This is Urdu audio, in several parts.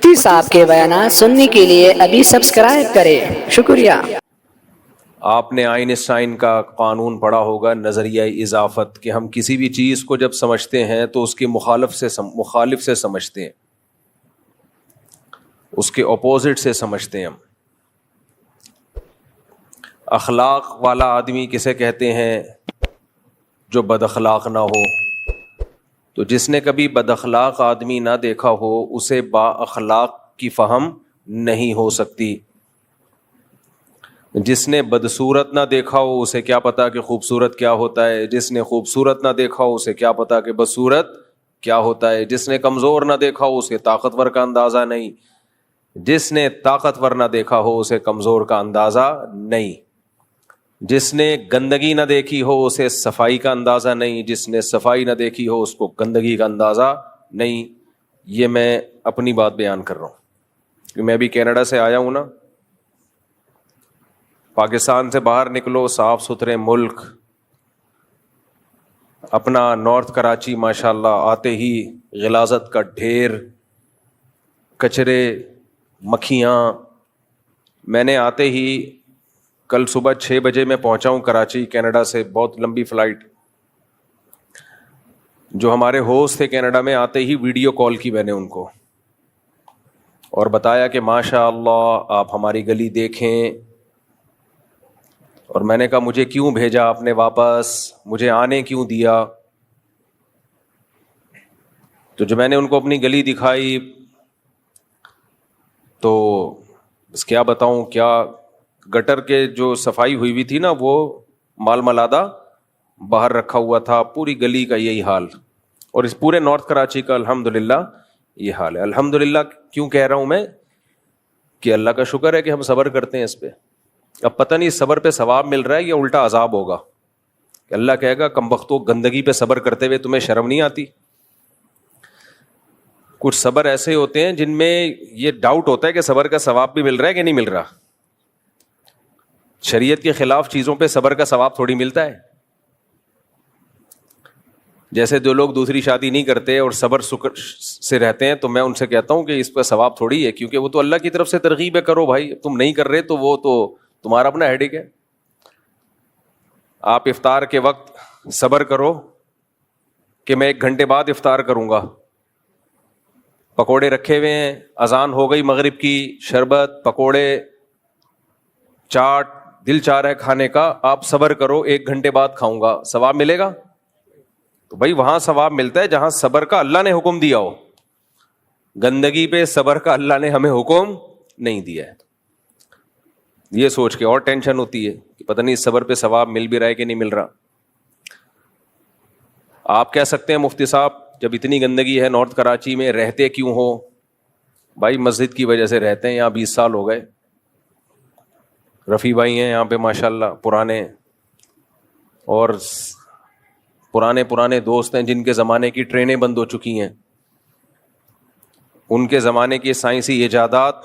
مفتی صاحب کے بیانات سننے کے لیے ابھی سبسکرائب کریں. شکریہ. آپ نے آئنسٹائن کا قانون پڑھا ہوگا، نظریہ اضافت، کہ ہم کسی بھی چیز کو جب سمجھتے ہیں تو اس کے مخالف سے سمجھتے ہیں، اس کے اپوزٹ سے سمجھتے ہیں ہم. اخلاق والا آدمی کسے کہتے ہیں؟ جو بد اخلاق نہ ہو. تو جس نے کبھی بد اخلاق آدمی نہ دیکھا ہو اسے با اخلاق کی فہم نہیں ہو سکتی. جس نے بدصورت نہ دیکھا ہو اسے کیا پتا کہ خوبصورت کیا ہوتا ہے. جس نے خوبصورت نہ دیکھا ہو اسے کیا پتا کہ بدصورت کیا ہوتا ہے. جس نے کمزور نہ دیکھا ہو اسے طاقتور کا اندازہ نہیں. جس نے طاقتور نہ دیکھا ہو اسے کمزور کا اندازہ نہیں. جس نے گندگی نہ دیکھی ہو اسے صفائی کا اندازہ نہیں. جس نے صفائی نہ دیکھی ہو اس کو گندگی کا اندازہ نہیں. یہ میں اپنی بات بیان کر رہا ہوں کہ میں بھی کینیڈا سے آیا ہوں نا. پاکستان سے باہر نکلو، صاف ستھرے ملک، اپنا نارتھ کراچی ماشاءاللہ، آتے ہی غلاظت کا ڈھیر، کچرے، مکھیاں. میں نے آتے ہی کل صبح 6 بجے میں پہنچا ہوں کراچی کینیڈا سے، بہت لمبی فلائٹ. جو ہمارے ہوسٹ تھے کینیڈا میں، آتے ہی ویڈیو کال کی میں نے ان کو اور بتایا کہ ماشاء اللہ آپ ہماری گلی دیکھیں. اور میں نے کہا مجھے کیوں بھیجا آپ نے واپس، مجھے آنے کیوں دیا؟ تو جب میں نے ان کو اپنی گلی دکھائی تو بس کیا بتاؤں، کیا گٹر کے جو صفائی ہوئی ہوئی تھی نا وہ مال ملادہ باہر رکھا ہوا تھا. پوری گلی کا یہی حال، اور اس پورے نارتھ کراچی کا الحمدللہ یہ حال ہے. الحمدللہ کیوں کہہ رہا ہوں میں؟ کہ اللہ کا شکر ہے کہ ہم صبر کرتے ہیں اس پہ. اب پتہ نہیں صبر پہ ثواب مل رہا ہے یا الٹا عذاب ہوگا کہ اللہ کہے گا کم بختو، گندگی پہ صبر کرتے ہوئے تمہیں شرم نہیں آتی؟ کچھ صبر ایسے ہوتے ہیں جن میں یہ ڈاؤٹ ہوتا ہے کہ صبر کا ثواب بھی مل رہا ہے کہ نہیں مل رہا. شریعت کے خلاف چیزوں پہ صبر کا ثواب تھوڑی ملتا ہے. جیسے جو لوگ دوسری شادی نہیں کرتے اور صبر سے رہتے ہیں تو میں ان سے کہتا ہوں کہ اس پہ ثواب تھوڑی ہے، کیونکہ وہ تو اللہ کی طرف سے ترغیب ہے، کرو بھائی. تم نہیں کر رہے تو وہ تو تمہارا اپنا ہیڈیک ہے. آپ افطار کے وقت صبر کرو کہ میں 1 گھنٹے بعد افطار کروں گا. پکوڑے رکھے ہوئے ہیں، اذان ہو گئی مغرب کی، شربت، پکوڑے، چاٹ، دل چاہ رہا ہے کھانے کا، آپ صبر کرو 1 گھنٹے بعد کھاؤں گا. ثواب ملے گا؟ تو بھائی وہاں ثواب ملتا ہے جہاں صبر کا اللہ نے حکم دیا ہو. گندگی پہ صبر کا اللہ نے ہمیں حکم نہیں دیا ہے. یہ سوچ کے اور ٹینشن ہوتی ہے کہ پتہ نہیں صبر پہ ثواب مل بھی رہا ہے کہ نہیں مل رہا. آپ کہہ سکتے ہیں مفتی صاحب جب اتنی گندگی ہے نارتھ کراچی میں رہتے کیوں ہو؟ بھائی مسجد کی وجہ سے رہتے ہیں. یہاں 20 سال ہو گئے. رفیع بھائی ہیں یہاں پہ ماشاءاللہ پرانے، اور پرانے دوست ہیں جن کے زمانے کی ٹرینیں بند ہو چکی ہیں، ان کے زمانے کی سائنسی ایجادات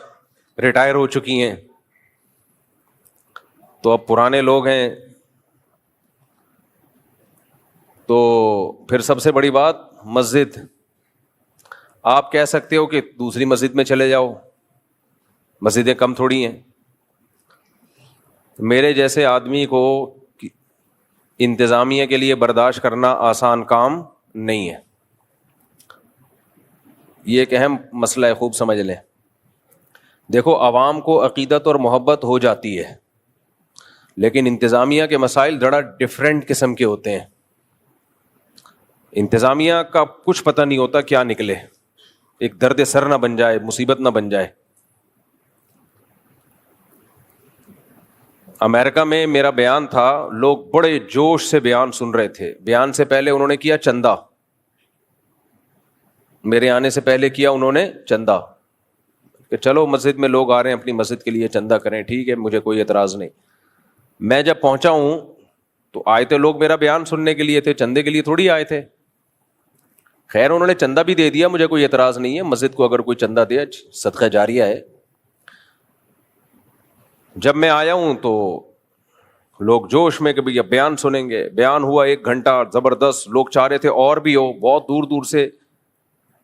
ریٹائر ہو چکی ہیں. تو اب پرانے لوگ ہیں. تو پھر سب سے بڑی بات مسجد. آپ کہہ سکتے ہو کہ دوسری مسجد میں چلے جاؤ، مسجدیں کم تھوڑی ہیں. میرے جیسے آدمی کو انتظامیہ کے لیے برداشت کرنا آسان کام نہیں ہے. یہ ایک اہم مسئلہ ہے، خوب سمجھ لیں. دیکھو عوام کو عقیدت اور محبت ہو جاتی ہے، لیکن انتظامیہ کے مسائل بڑا ڈفرینٹ قسم کے ہوتے ہیں. انتظامیہ کا کچھ پتہ نہیں ہوتا کیا نکلے، ایک درد سر نہ بن جائے، مصیبت نہ بن جائے. امریکہ میں میرا بیان تھا، لوگ بڑے جوش سے بیان سن رہے تھے. بیان سے پہلے انہوں نے کیا چندہ، میرے آنے سے پہلے کیا انہوں نے چندہ، کہ چلو مسجد میں لوگ آ رہے ہیں اپنی مسجد کے لیے چندہ کریں، ٹھیک ہے، مجھے کوئی اعتراض نہیں. میں جب پہنچا ہوں تو آئے تھے لوگ میرا بیان سننے کے لیے تھے، چندے کے لیے تھوڑی آئے تھے. خیر انہوں نے چندہ بھی دے دیا، مجھے کوئی اعتراض نہیں ہے، مسجد کو اگر کوئی چندہ دے صدقہ جاریہ ہے. جب میں آیا ہوں تو لوگ جوش میں کہ بھئی بیان سنیں گے. بیان ہوا 1 گھنٹہ زبردست، لوگ چاہ رہے تھے اور بھی ہو، بہت دور دور سے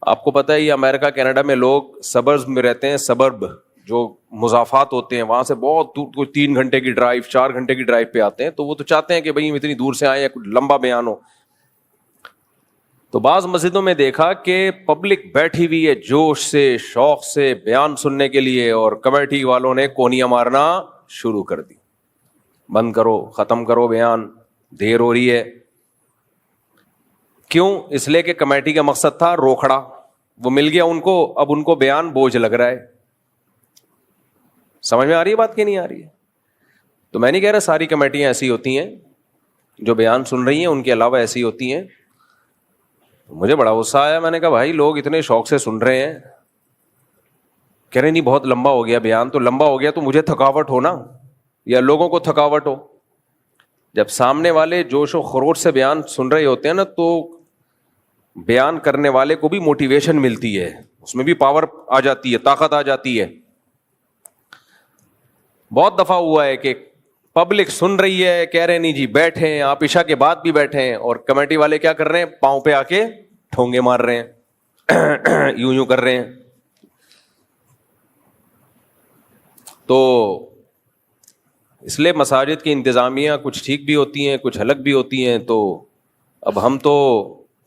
آپ کو پتہ ہے یہ امریکہ کینیڈا میں لوگ سبرز میں رہتے ہیں, سبرب جو مضافات ہوتے ہیں وہاں سے بہت دور, کوئی 3 گھنٹے کی ڈرائیو 4 گھنٹے کی ڈرائیو پہ آتے ہیں, تو وہ تو چاہتے ہیں کہ بھئی ہم اتنی دور سے آئے, کچھ لمبا بیان ہو. تو بعض مسجدوں میں دیکھا کہ پبلک بیٹھی ہوئی ہے جوش سے شوق سے بیان سننے کے لیے, اور کمیٹی والوں نے کونیاں مارنا شروع کر دی, بند کرو, ختم کرو بیان, دیر ہو رہی ہے. کیوں؟ اس لیے کہ کمیٹی کا مقصد تھا روکھڑا, وہ مل گیا ان کو, اب ان کو بیان بوجھ لگ رہا ہے. سمجھ میں آ رہی ہے بات کہ نہیں آ رہی ہے؟ تو میں نہیں کہہ رہا ساری کمیٹیاں ایسی ہوتی ہیں, جو بیان سن رہی ہیں ان کے علاوہ ایسی ہوتی ہیں. مجھے بڑا غصہ آیا, میں نے کہا بھائی لوگ اتنے شوق سے سن رہے ہیں, کہہ رہے نہیں بہت لمبا ہو گیا بیان. تو لمبا ہو گیا تو مجھے تھکاوٹ ہو نا, یا لوگوں کو تھکاوٹ ہو. جب سامنے والے جوش و خروش سے بیان سن رہے ہوتے ہیں نا, تو بیان کرنے والے کو بھی موٹیویشن ملتی ہے, اس میں بھی پاور آ جاتی ہے, طاقت آ جاتی ہے. بہت دفعہ ہوا ہے کہ پبلک سن رہی ہے, کہہ رہے نہیں جی بیٹھے ہیں, آپ عشاء کے بعد بھی بیٹھے ہیں, اور کمیٹی والے کیا کر رہے ہیں, پاؤں پہ آ کے ٹھونگے مار رہے ہیں, یوں کر رہے ہیں. تو اس لیے مساجد کی انتظامیہ کچھ ٹھیک بھی ہوتی ہیں, کچھ الگ بھی ہوتی ہیں. تو اب ہم تو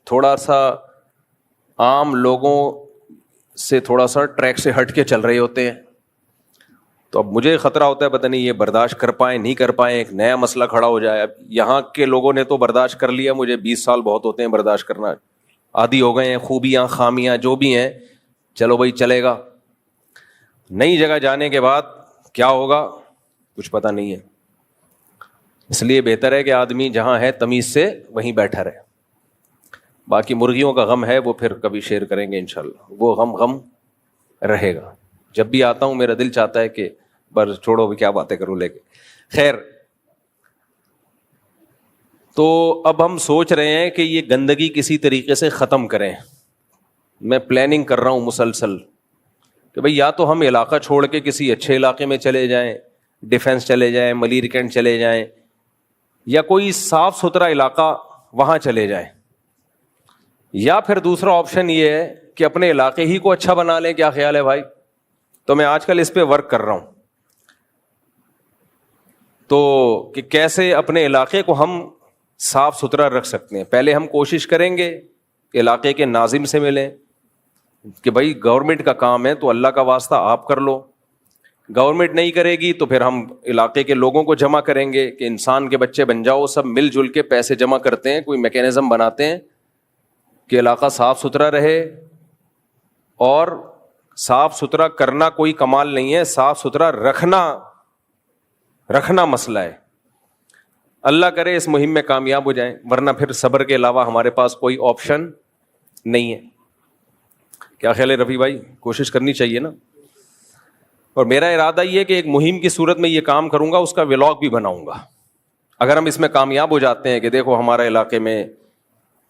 تھوڑا سا عام لوگوں سے تھوڑا سا ٹریک سے ہٹ کے چل رہے ہوتے ہیں. تو اب مجھے خطرہ ہوتا ہے پتہ نہیں یہ برداشت کر پائیں نہیں کر پائیں, ایک نیا مسئلہ کھڑا ہو جائے. اب یہاں کے لوگوں نے تو برداشت کر لیا, مجھے 20 سال بہت ہوتے ہیں برداشت کرنا, عادی ہو گئے ہیں, خوبیاں خامیاں جو بھی ہیں چلو بھائی چلے گا. نئی جگہ جانے کے بعد کیا ہوگا کچھ پتہ نہیں ہے. اس لیے بہتر ہے کہ آدمی جہاں ہے تمیز سے وہیں بیٹھا رہے. باقی مرغیوں کا غم ہے وہ پھر کبھی شیئر کریں گے انشاءاللہ, وہ غم رہے گا. جب بھی آتا ہوں میرا دل چاہتا ہے کہ بس چھوڑو بھی کیا باتیں کروں لے کے. خیر, تو اب ہم سوچ رہے ہیں کہ یہ گندگی کسی طریقے سے ختم کریں. میں پلاننگ کر رہا ہوں مسلسل کہ بھئی یا تو ہم علاقہ چھوڑ کے کسی اچھے علاقے میں چلے جائیں, ڈیفینس چلے جائیں, ملیر کینٹ چلے جائیں, یا کوئی صاف ستھرا علاقہ وہاں چلے جائیں, یا پھر دوسرا آپشن یہ ہے کہ اپنے علاقے ہی کو اچھا بنا لیں. کیا خیال ہے بھائی؟ تو میں آج کل اس پہ ورک کر رہا ہوں, تو کہ کیسے اپنے علاقے کو ہم صاف ستھرا رکھ سکتے ہیں. پہلے ہم کوشش کریں گے علاقے کے ناظم سے ملیں کہ بھائی گورنمنٹ کا کام ہے تو اللہ کا واسطہ آپ کر لو. گورنمنٹ نہیں کرے گی تو پھر ہم علاقے کے لوگوں کو جمع کریں گے کہ انسان کے بچے بن جاؤ, سب مل جل کے پیسے جمع کرتے ہیں, کوئی میکینزم بناتے ہیں کہ علاقہ صاف ستھرا رہے. اور صاف ستھرا کرنا کوئی کمال نہیں ہے, صاف ستھرا رکھنا مسئلہ ہے. اللہ کرے اس مہم میں کامیاب ہو جائیں, ورنہ پھر صبر کے علاوہ ہمارے پاس کوئی آپشن نہیں ہے. کیا خیال ہے رفیع بھائی؟ کوشش کرنی چاہیے نا. اور میرا ارادہ یہ ہے کہ ایک مہم کی صورت میں یہ کام کروں گا, اس کا ولاگ بھی بناؤں گا. اگر ہم اس میں کامیاب ہو جاتے ہیں کہ دیکھو ہمارے علاقے میں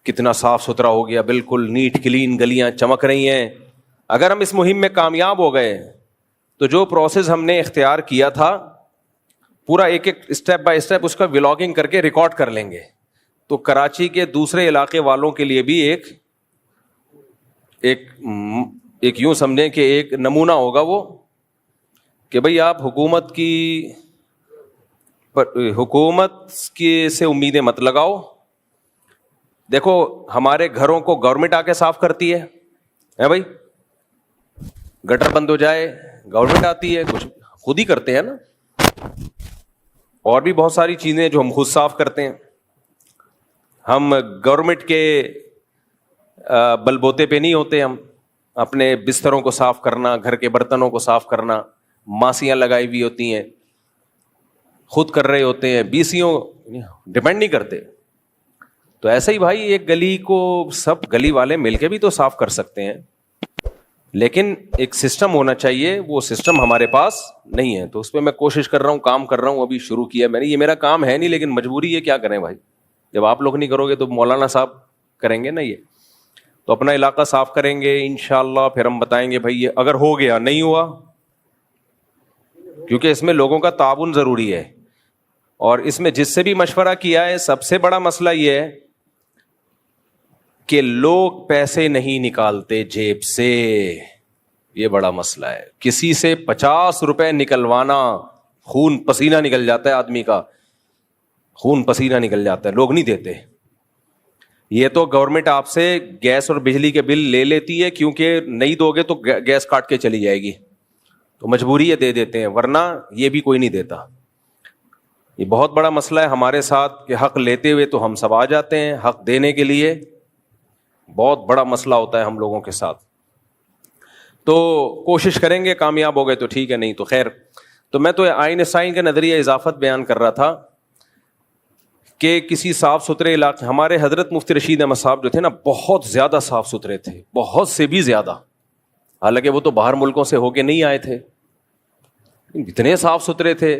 کتنا صاف ستھرا ہو گیا, بالکل نیٹ کلین, گلیاں چمک رہی ہیں, اگر ہم اس مہم میں کامیاب ہو گئے تو جو پروسیس ہم نے اختیار کیا تھا پورا ایک ایک اسٹیپ بائی اسٹیپ اس کا ولاگنگ کر کے ریکارڈ کر لیں گے. تو کراچی کے دوسرے علاقے والوں کے لیے بھی ایک یوں سمجھیں کہ ایک نمونہ ہوگا وہ, کہ بھئی آپ حکومت کی سے امیدیں مت لگاؤ. دیکھو ہمارے گھروں کو گورنمنٹ آ کے صاف کرتی ہے بھائی, گٹر بند ہو جائے گورنمنٹ آتی ہے, کچھ خود ہی کرتے ہیں نا. اور بھی بہت ساری چیزیں جو ہم خود صاف کرتے ہیں. ہم گورنمنٹ کے بل بوتے پہ نہیں ہوتے, ہم اپنے بستروں کو صاف کرنا, گھر کے برتنوں کو صاف کرنا, ماسیاں لگائی ہوئی ہوتی ہیں, خود کر رہے ہوتے ہیں, بیسیوں ڈیپینڈ نہیں کرتے. تو ایسا ہی بھائی ایک گلی کو سب گلی والے مل کے بھی تو صاف کر سکتے ہیں, لیکن ایک سسٹم ہونا چاہیے, وہ سسٹم ہمارے پاس نہیں ہے. تو اس پہ میں کوشش کر رہا ہوں, کام کر رہا ہوں, ابھی شروع کیا میں نے. یہ میرا کام ہے نہیں لیکن مجبوری ہے, کیا کریں بھائی, جب آپ لوگ نہیں کرو گے تو مولانا صاحب کریں گے نا. یہ تو اپنا علاقہ صاف کریں گے انشاءاللہ, پھر ہم بتائیں گے بھائی یہ اگر ہو گیا, نہیں ہوا, کیونکہ اس میں لوگوں کا تعاون ضروری ہے. اور اس میں جس سے بھی مشورہ کیا ہے, سب سے بڑا مسئلہ یہ ہے کہ لوگ پیسے نہیں نکالتے جیب سے. یہ بڑا مسئلہ ہے. کسی سے 50 روپے نکلوانا، خون پسینہ نکل جاتا ہے آدمی کا، خون پسینہ نکل جاتا ہے، لوگ نہیں دیتے. یہ تو گورنمنٹ آپ سے گیس اور بجلی کے بل لے لیتی ہے، کیونکہ نہیں دو گے تو گیس کاٹ کے چلی جائے گی، تو مجبوری ہے دے دیتے ہیں، ورنہ یہ بھی کوئی نہیں دیتا. یہ بہت بڑا مسئلہ ہے ہمارے ساتھ کہ حق لیتے ہوئے تو ہم سب آ جاتے ہیں، حق دینے کے لیے بہت بڑا مسئلہ ہوتا ہے ہم لوگوں کے ساتھ. تو کوشش کریں گے، کامیاب ہو گئے تو ٹھیک ہے، نہیں تو خیر. تو میں تو آئین سائن کا نظریہ اضافت بیان کر رہا تھا کہ کسی صاف ستھرے علاقے، ہمارے حضرت مفتی رشید احمد صاحب جو تھے نا، بہت زیادہ صاف ستھرے تھے، بہت سے بھی زیادہ، حالانکہ وہ تو باہر ملکوں سے ہو کے نہیں آئے تھے، اتنے صاف ستھرے تھے.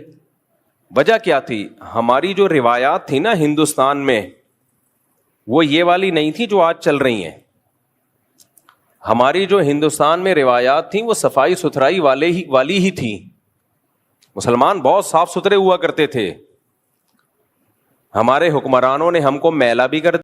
وجہ کیا تھی؟ ہماری جو روایات تھی نا ہندوستان میں، وہ یہ والی نہیں تھی جو آج چل رہی ہیں. ہماری جو ہندوستان میں روایات تھیں وہ صفائی ستھرائی والی ہی تھی. مسلمان بہت صاف ستھرے ہوا کرتے تھے. ہمارے حکمرانوں نے ہم کو میلا بھی کر